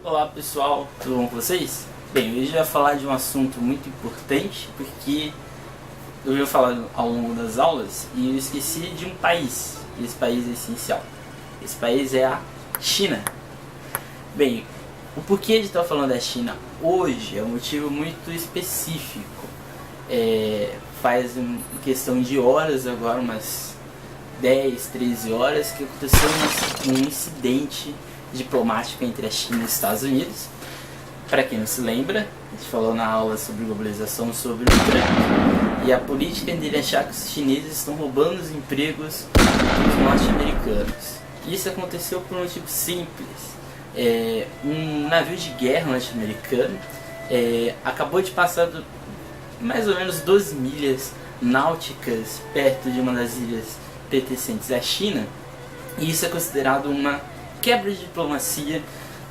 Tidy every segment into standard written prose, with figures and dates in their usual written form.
Olá pessoal, tudo bom com vocês? Bem, hoje eu ia falar de um assunto muito importante porque eu ia falar ao longo das aulas e eu esqueci de um país, e esse país é essencial. Esse país é a China. Bem, o porquê de estar falando da China hoje é um motivo muito específico. Faz questão de horas agora, umas 10, 13 horas, que aconteceu um incidente diplomático entre a China e os Estados Unidos. Para quem não se lembra, a gente falou na aula sobre globalização, sobre o Trump e a política de achar que os chineses estão roubando os empregos dos norte-americanos. Isso aconteceu por um motivo simples. Um navio de guerra norte-americano acabou de passar mais ou menos 12 milhas náuticas perto de uma das ilhas pertencentes à China, e isso é considerado uma quebra de diplomacia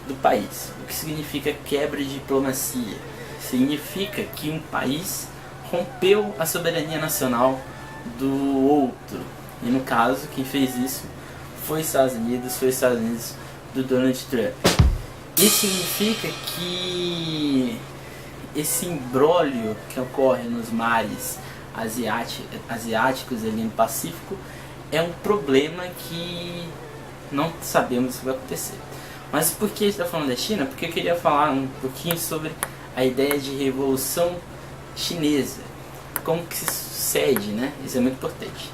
do país. O que significa quebra de diplomacia? Significa que um país rompeu a soberania nacional do outro, e no caso quem fez isso foi os Estados Unidos do Donald Trump. Isso significa que esse imbróglio que ocorre nos mares asiáticos ali no Pacífico é um problema que não sabemos o que vai acontecer. Mas por que a gente está falando da China? Porque eu queria falar um pouquinho sobre a ideia de revolução chinesa. Como que se sucede, né? Isso é muito importante.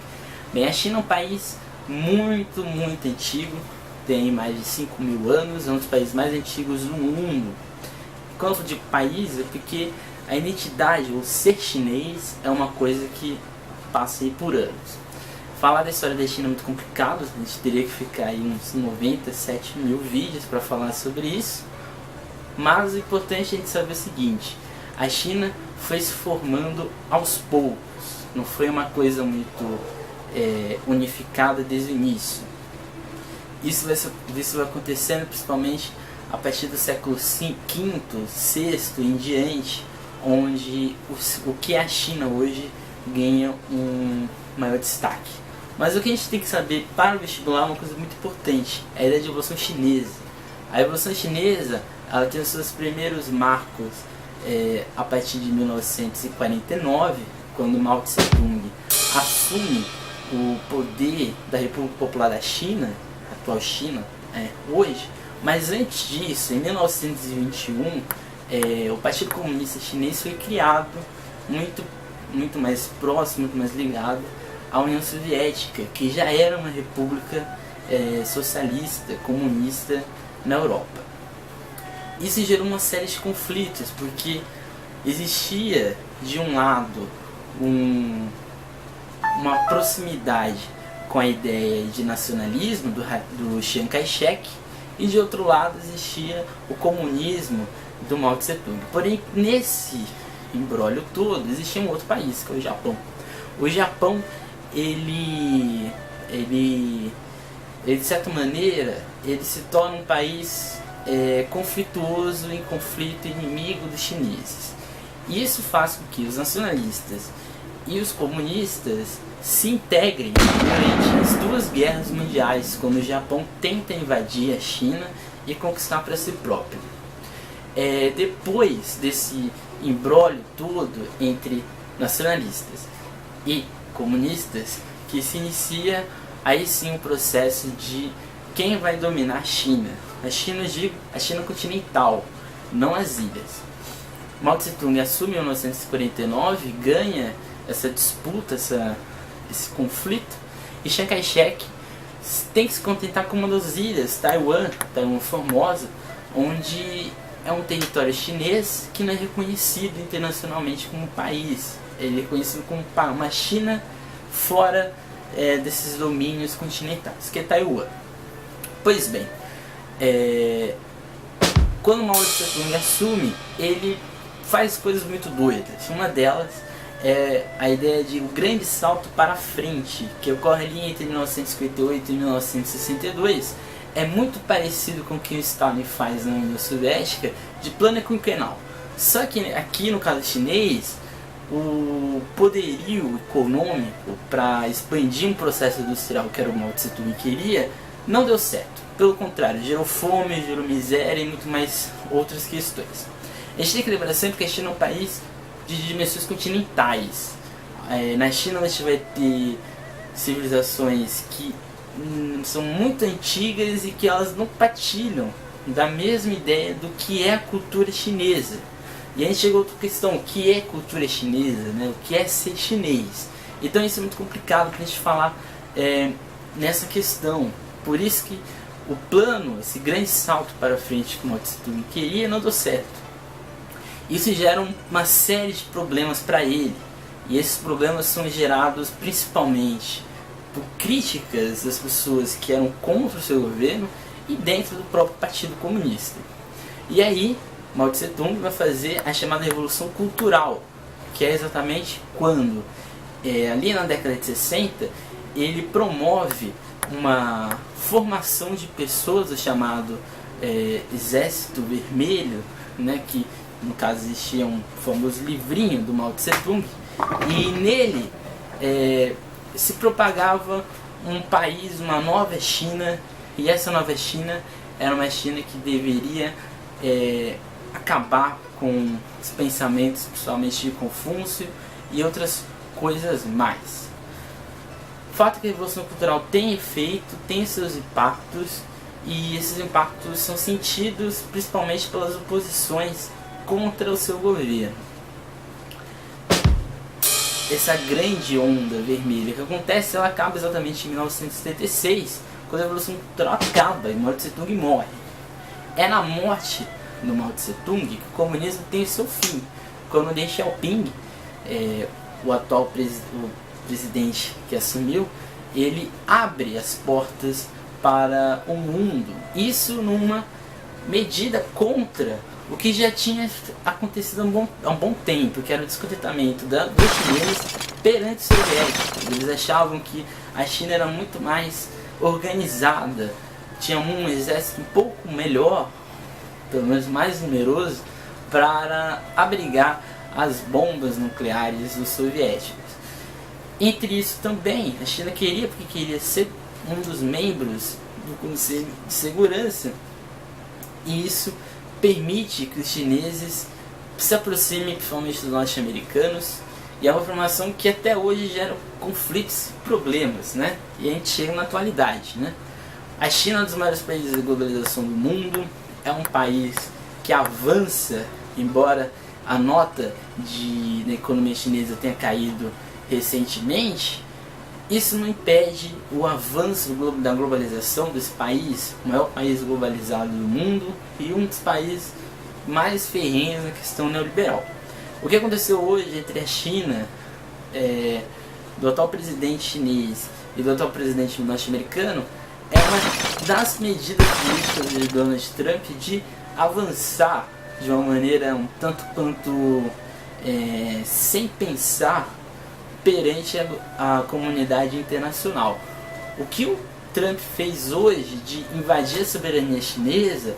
Bem, a China é um país muito antigo, tem mais de 5 mil anos, é um dos países mais antigos do mundo. Quanto de país é porque a identidade, ou ser chinês, é uma coisa que passa aí por anos. Falar da história da China é muito complicado, a gente teria que ficar aí uns 97 mil vídeos para falar sobre isso. Mas o importante é a gente saber o seguinte: a China foi se formando aos poucos, não foi uma coisa muito unificada desde o início. Isso vai acontecendo principalmente a partir do século V, VI em diante, onde o que é a China hoje ganha um maior destaque. Mas o que a gente tem que saber para o vestibular é uma coisa muito importante: é a ideia de Revolução Chinesa. A Revolução Chinesa, ela tem os seus primeiros marcos a partir de 1949, quando Mao Tse-tung assume o poder da República Popular da China, a atual China, hoje. Mas antes disso, em 1921, o Partido Comunista Chinês foi criado muito mais próximo, muito mais ligado à União Soviética, que já era uma república socialista, comunista na Europa. Isso gerou uma série de conflitos, porque existia, de um lado, uma proximidade com a ideia de nacionalismo do Chiang Kai-shek, e de outro lado existia o comunismo do Mao Tse-tung. Porém, nesse imbróglio todo, existia um outro país, que é o Japão. O Japão, ele de certa maneira, ele se torna um país conflituoso, em conflito, inimigo dos chineses. Isso faz com que os nacionalistas e os comunistas se integrem durante as duas guerras mundiais, quando o Japão tenta invadir a China e conquistar para si próprio. Depois desse imbróglio todo entre nacionalistas e comunistas, que se inicia aí sim o processo de quem vai dominar a China. A China, eu digo, a China continental, não as ilhas. Mao Tse-tung assume em 1949, ganha essa disputa, esse conflito, e Chiang Kai-shek tem que se contentar com uma das ilhas, Taiwan Formosa, onde é um território chinês que não é reconhecido internacionalmente como país. Ele é reconhecido como uma China fora desses domínios continentais, que é Taiwan. Pois bem, quando Mao Tse-tung assume, ele faz coisas muito doidas. Uma delas é a ideia de um grande salto para frente, que ocorre ali entre 1958 e 1962. É muito parecido com o que o Stalin faz na União Soviética, de plano quinquenal. Só que aqui no caso chinês, o poderio econômico para expandir um processo industrial que era o Mao Tse-tung queria, não deu certo. Pelo contrário, gerou fome, gerou miséria e muito mais outras questões. A gente tem que lembrar sempre que a China é um país de dimensões continentais. Na China você vai ter civilizações que são muito antigas e que elas não partilham da mesma ideia do que é a cultura chinesa. E a gente chegou a outra questão, o que é cultura chinesa, né? O que é ser chinês? Então isso é muito complicado para a gente falar nessa questão. Por isso que o plano, esse grande salto para frente que o Mao Tse Tung queria, não deu certo. Isso gera uma série de problemas para ele. E esses problemas são gerados principalmente por críticas das pessoas que eram contra o seu governo e dentro do próprio Partido Comunista. E aí, Mao Tse Tung vai fazer a chamada Revolução Cultural, que é exatamente quando, ali na década de 60, ele promove uma formação de pessoas, o chamado Exército Vermelho, né, que no caso existia um famoso livrinho do Mao Tse Tung, e nele se propagava um país, uma nova China, e essa nova China era uma China que deveria acabar com os pensamentos, principalmente de Confúcio e outras coisas mais. O fato é que a Revolução Cultural tem efeito, tem seus impactos, e esses impactos são sentidos principalmente pelas oposições contra o seu governo. Essa grande onda vermelha que acontece, ela acaba exatamente em 1976, quando a Revolução Cultural acaba e Mao Tse Tung morre. É na morte do Mao Tse Tung que o comunismo tem o seu fim. Quando Deng Xiaoping, o atual presidente que assumiu, ele abre as portas para o mundo. Isso numa medida contra o que já tinha acontecido há um bom tempo, que era o descontentamento dos chineses perante os soviéticos. Eles achavam que a China era muito mais organizada, tinha um exército um pouco melhor, pelo menos mais numeroso, para abrigar as bombas nucleares dos soviéticos. Entre isso também, a China queria, porque queria ser um dos membros do Conselho de Segurança, e isso permite que os chineses se aproximem principalmente dos norte-americanos, e é uma formação que até hoje gera conflitos e problemas, né? E a gente chega na atualidade, né? A China é um dos maiores países de globalização do mundo, é um país que avança, embora a nota da economia chinesa tenha caído recentemente. Isso não impede o avanço da globalização desse país, o maior país globalizado do mundo e um dos países mais ferrenhos na questão neoliberal. O que aconteceu hoje entre a China, do atual presidente chinês e do atual presidente norte-americano, é uma das medidas políticas de Donald Trump de avançar de uma maneira um tanto quanto sem pensar perante a comunidade internacional. O que o Trump fez hoje de invadir a soberania chinesa,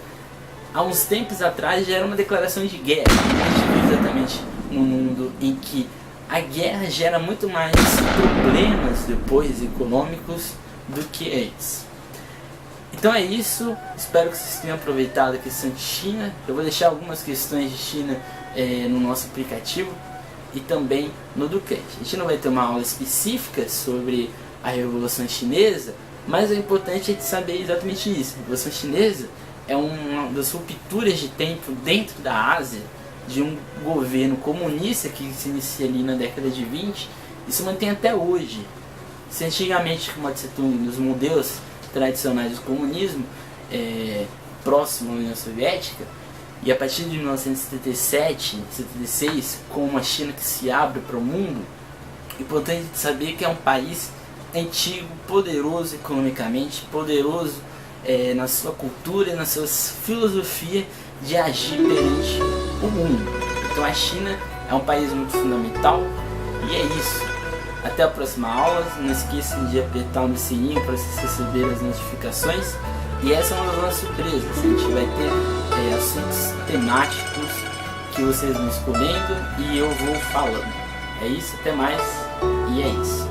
há uns tempos atrás já era uma declaração de guerra. A gente vive exatamente num mundo em que a guerra gera muito mais problemas depois econômicos do que antes. Então é isso, espero que vocês tenham aproveitado a questão de China. Eu vou deixar algumas questões de China no nosso aplicativo e também no Ducante. A gente não vai ter uma aula específica sobre a Revolução Chinesa, mas é importante a gente saber exatamente isso. A Revolução Chinesa é uma das rupturas de tempo dentro da Ásia, de um governo comunista que se inicia ali na década de 20 e se mantém até hoje. Se antigamente, como Mao Tse Tung, nos modelos tradicionais do comunismo, próximo à União Soviética, e a partir de 1977, 76, com uma China que se abre para o mundo, é importante saber que é um país antigo, poderoso economicamente, poderoso na sua cultura e na sua filosofia de agir perante o mundo. Então a China é um país muito fundamental e é isso. Até a próxima aula, não esqueçam de apertar no sininho para vocês receberem as notificações. E essa é uma das nossas surpresas, a gente vai ter assuntos temáticos que vocês vão escolhendo e eu vou falando. É isso, até mais, e é isso.